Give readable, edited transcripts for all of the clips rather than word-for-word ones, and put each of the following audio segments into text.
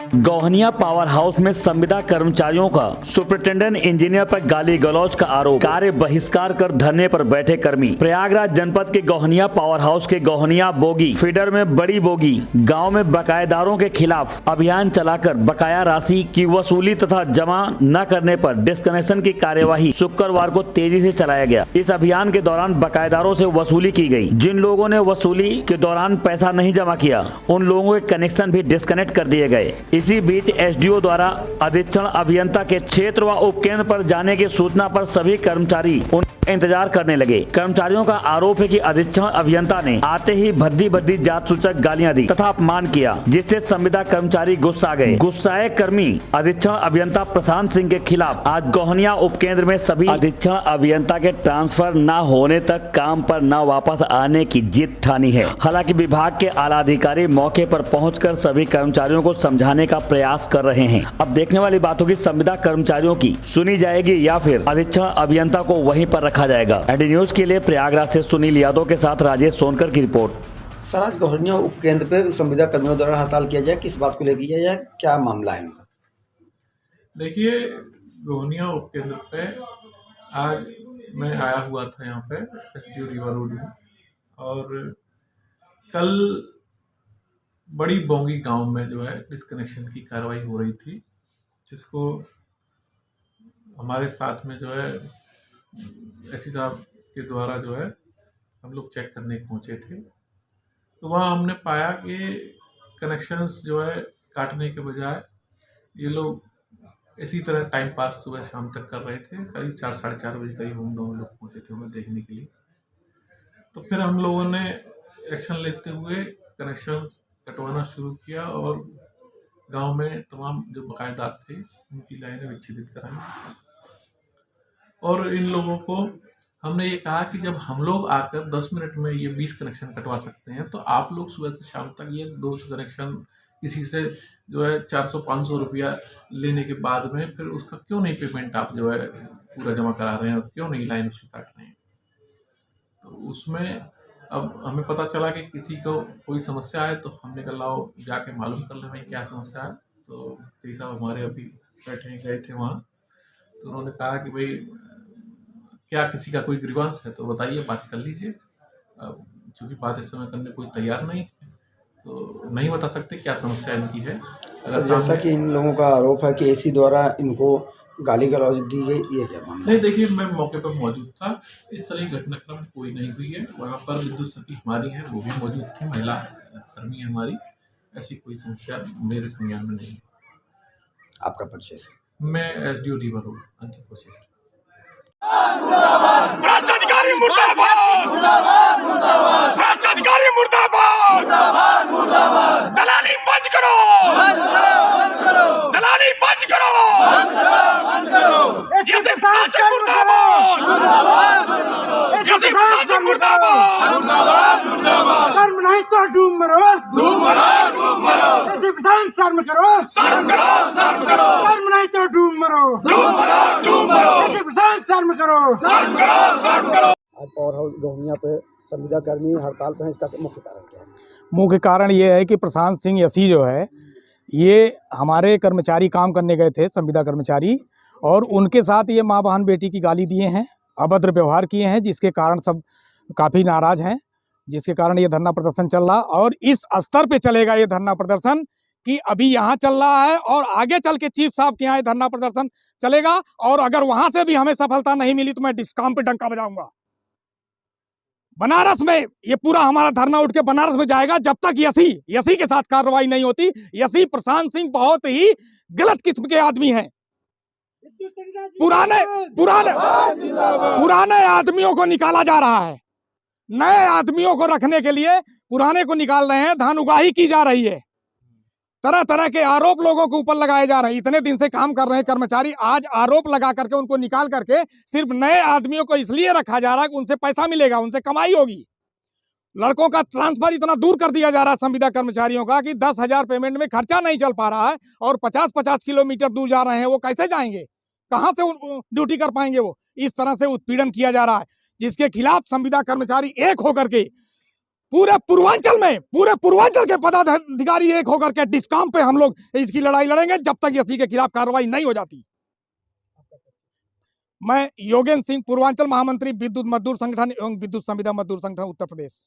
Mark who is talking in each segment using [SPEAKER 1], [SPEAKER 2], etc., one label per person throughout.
[SPEAKER 1] गोहनिया power house में संविदा कर्मचारियों का सुपरिटेंडेंट इंजीनियर पर गाली गलौज का आरोप, कार्य बहिष्कार कर धरने पर बैठे कर्मी। प्रयागराज जनपद के गोहनिया पावर हाउस के गोहनिया बोगी फीडर में बड़ी बोगी गांव में बकायेदारों के खिलाफ अभियान चलाकर बकाया राशि की वसूली तथा जमा न करने पर डिस्कनेक्शन की कार्यवाही शुक्रवार को तेजी से चलाया गया। इस अभियान के दौरान बकायेदारों से वसूली की गई। जिन लोगों ने वसूली के दौरान पैसा नहीं जमा किया उन लोगों के कनेक्शन भी डिस्कनेक्ट कर दिए गए। इसी बीच एसडीओ द्वारा अधीक्षण अभियंता के क्षेत्र व उपकेंद्र पर जाने की सूचना पर सभी कर्मचारी इंतजार करने लगे। कर्मचारियों का आरोप है कि अधीक्षण अभियंता ने आते ही भद्दी भद्दी जात सूचक गालियां दी तथा अपमान किया, जिससे संविदा कर्मचारी गुस्सा गए। गुस्साए कर्मी अधीक्षण अभियंता प्रशांत सिंह के खिलाफ आज गोहनिया उपकेंद्र में सभी अधीक्षण अभियंता के ट्रांसफर न होने तक काम पर न वापस आने की जिद ठानी है। हालांकि विभाग के आला अधिकारी मौके पर पहुंचकर सभी कर्मचारियों को समझाने का प्रयास कर रहे हैं। अब देखने वाली बात होगी संविदा कर्मचारियों की सुनी जाएगी या फिर अधीक्षण अभियंता को वहीं पर रखा जाएगा। एडी न्यूज के लिए प्रयागराज से सुनील यादव के साथ राजेश सोनकर की रिपोर्ट।
[SPEAKER 2] सर, आज गोहनिया उपकेंद्र पे संविदा कर्मियों द्वारा हड़ताल किया जाए, किस बात को लेकर किया जाए, क्या मामला है उनका?
[SPEAKER 3] देखिए, गोहनिया उपकेंद्र पे आज मैं आया हुआ था यहाँ पे एसडीओ रीवा रोड में, और कल बड़ी बोंगी गांव में जो है डिस्कनेक्शन की कार्रवाई हो रही थी, जिसको हमारे साथ में जो है एससी साहब के द्वारा जो है हम लोग चेक करने पहुंचे थे। तो वहाँ हमने पाया कि कनेक्शंस जो है काटने के बजाय ये लोग इसी तरह टाइम पास सुबह शाम तक कर रहे थे। करीब 4 साढ़े 4 बजे करीब हम दोनों लोग पहुंचे थे उन्हें देखने के लिए। तो फिर हम लोगों ने एक्शन लेते हुए कनेक्शंस कटवाना शुरू किया और गांव में तमाम जो बकायेदार थे उनकी लाइनें विच्छेदित कराई। और इन लोगों को हमने ये कहा कि जब हम लोग आकर 10 मिनट में ये 20 कनेक्शन कटवा सकते हैं, तो आप लोग सुबह से शाम तक ये 200 कनेक्शन किसी से जो है 400-500 रुपया लेने के बाद में फिर उसका क्यों नहीं पेमेंट आप जो है पूरा जमा करा रहे हैं और क्यों नहीं लाइन उसकी काट रहे हैं। तो उसमें अब हमें पता चला कि किसी को कोई समस्या है, तो हमने कहा लाओ जाके मालूम कर ले भाई क्या समस्या है। तो तेई साहब हमारे अभी बैठे गए थे वहाँ, तो उन्होंने कहा कि भाई क्या किसी का कोई ग्रीवांस है तो बताइए, बात कर लीजिए। चूँकि बात इस समय करने कोई तैयार नहीं है तो नहीं बता सकते क्या समस्या इनकी है।
[SPEAKER 2] सर, जैसा कि इन लोगों का आरोप है कि एसी द्वारा इनको गाली गलौज दी गई, ये क्या मामला?
[SPEAKER 3] नहीं, देखिए, मैं मौके पर मौजूद था, इस तरह की घटनाक्रम कोई नहीं हुई है। वहाँ पर विद्युत सखी हमारी है, वो भी मौजूद थी, महिला कर्मी है हमारी। ऐसी कोई समस्या मेरे संज्ञान में नहीं है।
[SPEAKER 2] आपका परिचय सर?
[SPEAKER 3] मैं एसडीओ रीवा रोड अंकित वशिष्ठ।
[SPEAKER 4] भ्रष्टाधिकारी मुर्दाबाद, मुर्दाबाद, मुर्दाबाद, भ्रष्टाधिकारी मुर्दाबाद, मुर्दाबाद, मुर्दाबाद, दलाली बंद करो, बंद करो, बंद करो, दलाली बंद करो, बंद करो, बंद करो, ये सिर्फ शासन मुर्दाबाद, मुर्दाबाद, मुर्दाबाद, ये सिर्फ शासन मुर्दाबाद, मुर्दाबाद, मुर्दाबाद,
[SPEAKER 5] शर्म नहीं तो डूब मरो,
[SPEAKER 4] डूब मरो, डूब मरो,
[SPEAKER 5] ऐसे किसान शर्म करो,
[SPEAKER 4] शर्म करो, शर्म करो,
[SPEAKER 5] शर्म नहीं तो डूब मरो,
[SPEAKER 4] डूब मरो, डूब मरो,
[SPEAKER 5] ऐसे किसान शर्म करो,
[SPEAKER 4] शर्म करो, शर्म करो।
[SPEAKER 2] आज पावर हाउस गोहनिया पे संविदा कर्मी हड़ताल पर हैं, इसका मुख्य कारण क्या है?
[SPEAKER 6] मुख्य कारण ये है कि प्रशांत सिंह यसी जो है, ये हमारे कर्मचारी काम करने गए थे, संविदा कर्मचारी, और उनके साथ ये माँ बहन बेटी की गाली दिए हैं, अभद्र व्यवहार किए हैं, जिसके कारण सब काफ़ी नाराज़ हैं, जिसके कारण ये धरना प्रदर्शन चल रहा। और इस स्तर पे चलेगा ये धरना प्रदर्शन कि अभी यहाँ चल रहा है और आगे चल के चीफ साहब के यहाँ धरना प्रदर्शन चलेगा। और अगर वहाँ से भी हमें सफलता नहीं मिली तो मैं डिस्काम पे डंका बजाऊंगा। बनारस में ये पूरा हमारा धरना उठ के बनारस में जाएगा जब तक यसी के साथ कार्रवाई नहीं होती। यसी प्रशांत सिंह बहुत ही गलत किस्म के आदमी हैं। पुराने आदमियों को निकाला जा रहा है, नए आदमियों को रखने के लिए पुराने को निकाल रहे हैं। धान उगाही की जा रही है, तरह तरह के आरोप लोगों के ऊपर लगाए जा रहे हैं। इतने दिन से काम कर रहे हैं कर्मचारी, आज आरोप लगा करके उनको निकाल करके सिर्फ नए आदमियों को इसलिए रखा जा रहा है कि उनसे पैसा मिलेगा, उनसे कमाई होगी। लड़कों का ट्रांसफर इतना दूर कर दिया जा रहा है संविदा कर्मचारियों का कि 10,000 पेमेंट में खर्चा नहीं चल पा रहा है, और 50-50 किलोमीटर दूर जा रहे हैं, वो कैसे जाएंगे, कहाँ से ड्यूटी कर पाएंगे वो। इस तरह से उत्पीड़न किया जा रहा है, जिसके खिलाफ संविदा कर्मचारी एक होकर के पूरे पूर्वांचल के पदाधिकारी एक होकर के डिस्कॉम पे हम लोग इसकी लड़ाई लड़ेंगे जब तक इसी के खिलाफ कार्रवाई नहीं हो जाती। मैं योगेंद्र सिंह, पूर्वांचल महामंत्री विद्युत मजदूर संगठन एवं विद्युत संविदा मजदूर संगठन उत्तर प्रदेश।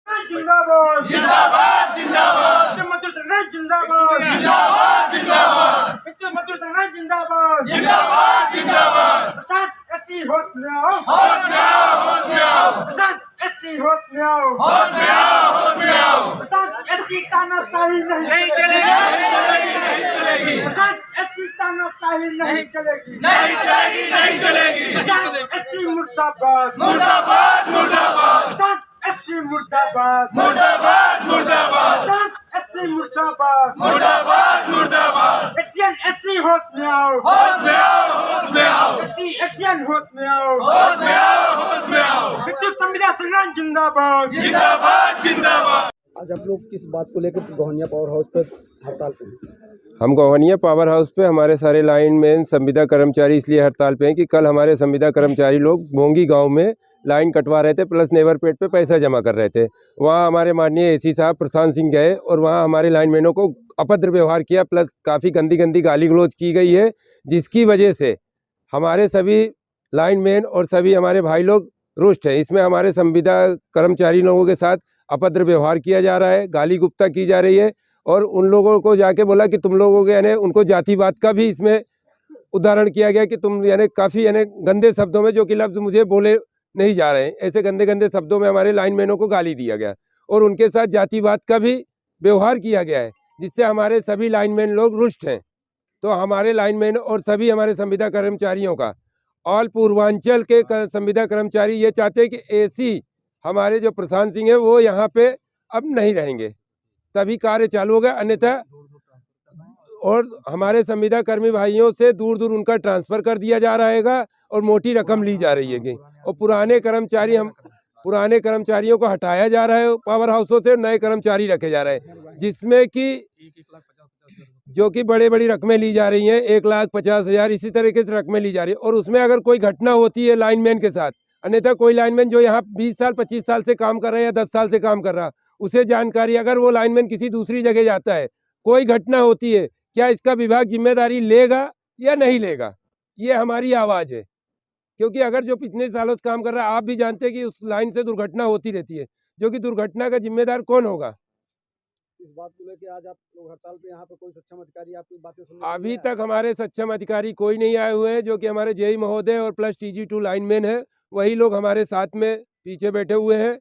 [SPEAKER 5] जिंदाबाद जिंदाबाद जिंदाबाद मजदूर संघ जिंदाबाद जिंदाबाद जिंदाबाद मजदूर संघ जिंदाबाद जिंदाबाद जिंदाबाद प्रशांत एससी होश में आओ प्रशांत एससी होश में आओ प्रशांत एससी तानाशाही नहीं चलेगी प्रशांत एससी तानाशाही नहीं चलेगी प्रशांत एससी मुर्दाबाद प्रशांत एससी मुर्दाबाद एससी मुर्दाबाद एक्शन एससी होश में आओ एक्शन होश में आओ विद्युत संविदा संग्राम जिंदाबाद
[SPEAKER 2] आज आप लोग किस बात को लेकर गोहनिया पावर हाउस पर हड़ताल पे हैं?
[SPEAKER 7] हम गोहनिया पावर हाउस पे हमारे सारे लाइनमैन संविदा कर्मचारी इसलिए हड़ताल पे हैं कि कल हमारे संविदा कर्मचारी लोग भोंगी गांव में लाइन कटवा रहे थे प्लस नेवर पेट पे पैसा जमा कर रहे थे। वहाँ हमारे माननीय एसी साहब प्रशांत सिंह गए और वहाँ हमारे लाइनमैनों को अभद्र व्यवहार किया प्लस काफ़ी गंदी गाली गलौज की गई है, जिसकी वजह से हमारे सभी लाइनमैन और सभी हमारे भाई लोग रुष्ट हैं। इसमें हमारे संविदा कर्मचारी लोगों के साथ अभद्र व्यवहार किया जा रहा है, गाली गुप्ता की जा रही है और उन लोगों को जाके बोला कि तुम लोगों के यानी उनको जातिवाद का भी इसमें उदाहरण किया गया कि तुम यानी काफ़ी यानी गंदे शब्दों में, जो कि लफ्ज़ मुझे बोले नहीं जा रहे हैं, ऐसे गंदे शब्दों में हमारे लाइनमैनों को गाली दिया गया और उनके साथ जातिवाद का भी व्यवहार किया गया है, जिससे हमारे सभी लाइनमैन लोग रुष्ट हैं। तो हमारे लाइनमैन और सभी हमारे संविदा कर्मचारियों का ऑल पूर्वांचल के संविदा कर्मचारी ये चाहते हैं कि एसी हमारे जो प्रशांत सिंह है वो यहाँ पे अब नहीं रहेंगे, तभी कार्य चालू होगा, अन्यथा और हमारे संविदा कर्मी भाइयों से दूर उनका ट्रांसफ़र कर दिया जा रहेगा और मोटी रकम ली जा रही है और पुराने कर्मचारियों को हटाया जा रहा है पावर हाउसों से, नए कर्मचारी रखे जा रहे हैं, जिसमें कि जो कि बड़ी रकमें ली जा रही हैं, 1,50,000 इसी तरीके से रकमें ली जा रही है। और उसमें अगर कोई घटना होती है लाइनमैन के साथ, अन्यथा कोई लाइनमैन जो यहाँ 20 साल 25 साल से काम कर रहा है या 10 साल से काम कर रहा, उसे जानकारी, अगर वो लाइनमैन किसी दूसरी जगह जाता है, कोई घटना होती है, क्या इसका विभाग जिम्मेदारी लेगा या नहीं लेगा? ये हमारी आवाज़ है, क्योंकि अगर जो पिछले सालों से काम कर रहा है, आप भी जानते हैं कि उस लाइन से दुर्घटना होती रहती है, जो कि दुर्घटना का जिम्मेदार कौन होगा?
[SPEAKER 2] इस बात को लेकर आज आप लोग हड़ताल पे, यहाँ पे कोई सक्षम अधिकारी आपकी बातें सुनने
[SPEAKER 7] अभी तक हमारे सक्षम अधिकारी कोई नहीं आए हुए हैं, जो कि हमारे जेई महोदय और प्लस TG2 लाइनमैन है, वही लोग हमारे साथ में पीछे बैठे हुए हैं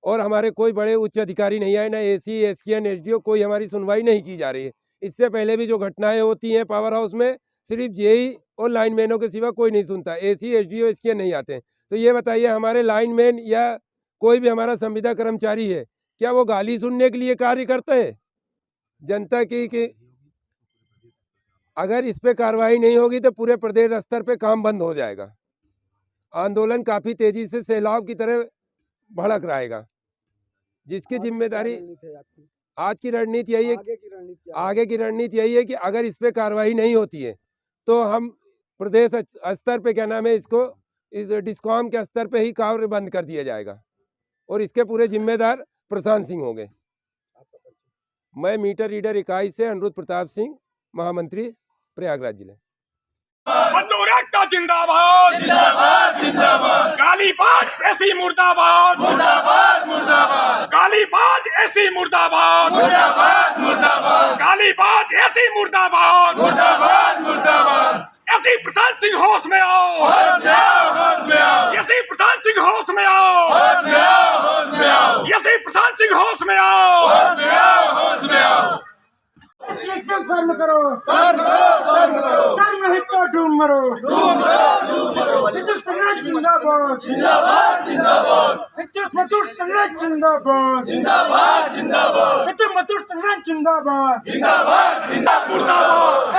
[SPEAKER 7] और हमारे कोई बड़े उच्च अधिकारी नहीं आए, ना AC, SKN, SDO, कोई हमारी सुनवाई नहीं की जा रही है। इससे पहले भी जो घटनाएं होती हैं पावर हाउस में, सिर्फ जेई और लाइनमैनों के सिवा कोई नहीं सुनता, AC, SDO, SKN नहीं आते हैं। तो ये बताइए, हमारे लाइनमैन या कोई भी हमारा संविदा कर्मचारी है, क्या वो गाली सुनने के लिए कार्य करते हैं जनता की? कि अगर इस पे कार्रवाई नहीं होगी तो पूरे प्रदेश स्तर पे काम बंद हो जाएगा, आंदोलन काफ़ी तेजी से सैलाब की तरह भड़क रहेगा, जिसकी जिम्मेदारी आज की रणनीति यही है, आगे की रणनीति यही है कि अगर इस पे कार्रवाई नहीं होती है तो हम प्रदेश स्तर पे, क्या नाम है इसको, इस डिस्कॉम के स्तर पे ही कार्य बंद कर दिया जाएगा और इसके पूरे जिम्मेदार प्रशांत सिंह होंगे। मैं मीटर रीडर इकाई से अनुरुद्ध प्रताप सिंह, महामंत्री, प्रयागराज जिले।
[SPEAKER 4] मजदूर एकता जिंदाबाद जिंदाबाद जिंदाबाद, गालीबाज ऐसी मुर्दाबाद मुर्दाबाद मुर्दाबाद, गालीबाज ऐसी मुर्दाबाद मुर्दाबाद मुर्दाबाद, गालीबाज ऐसी मुर्दाबाद मुर्दाबाद मुर्दाबाद, ऐसी प्रशांत सिंह होश में आओ, होश में आओ, होश में आओ, ऐसी प्रशांत सिंह होश में आओ, होश में आओ, होश में आओ, ऐसी प्रशांत सिंह होश में आओ, होश में आओ, होश में आओ।
[SPEAKER 5] शर्म करो, सर नहीं तो डूब मरो, विद्युत संघ जिंदाबाद विद्युत मजदूर संघ जिंदाबाद विद्युत मजदूर संघ जिंदाबाद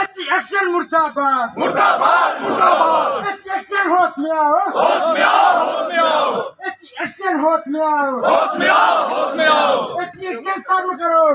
[SPEAKER 5] एससी एक्शन मुर्दाबाद एससी एक्शन होश में आओ एससी एक्शन होश में आओ एससी एक्शन शर्म करो।